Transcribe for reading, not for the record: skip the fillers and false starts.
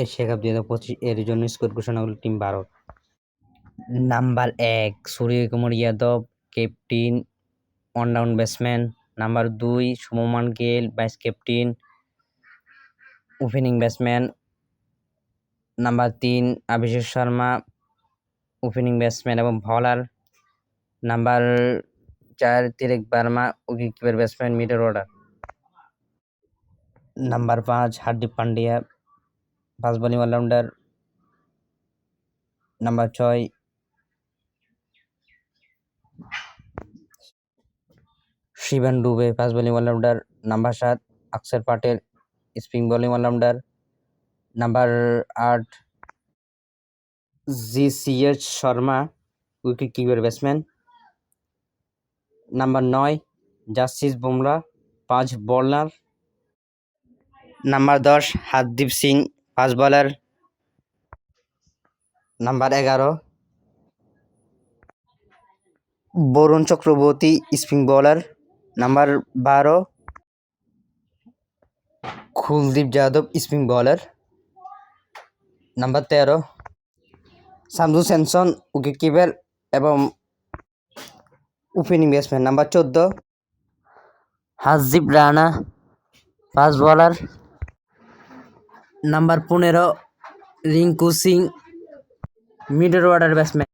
Asia cup 2025 এর জন্য score ঘোষণা হলো team Bharat. Number 1 Suryakumar Yadav, captain, one down batsman. Number 2 Shubman Gill, vice captain, opening batsman. Number 3 Abhishek Sharma, opening batsman এবং bowler. Number 4 Tilak Varma, wicketkeeper batsman, middle order. Number 5 Hardik Pandya, fast bowling allrounder. Number 6 Shivam Dube, fast bowling allrounder. Number 7 Axar Patel, spin bowling allrounder. Number 8 জিসিএচ Sharma, wicket keeper batsman. Number 9 Jasprit Bumrah, fast bowler. Number 10 Hardeep Singh, fast bowler. Number 11 Varun Chakravarthy, spin bowler. Number 12 Kuldeep Yadav, spin bowler. Number 13 Sanju Samson, wicket keeper এবং opening batsman. Number 14 Hardik Rana, fast bowler. Number 15 Rinku Singh, middle order batsman.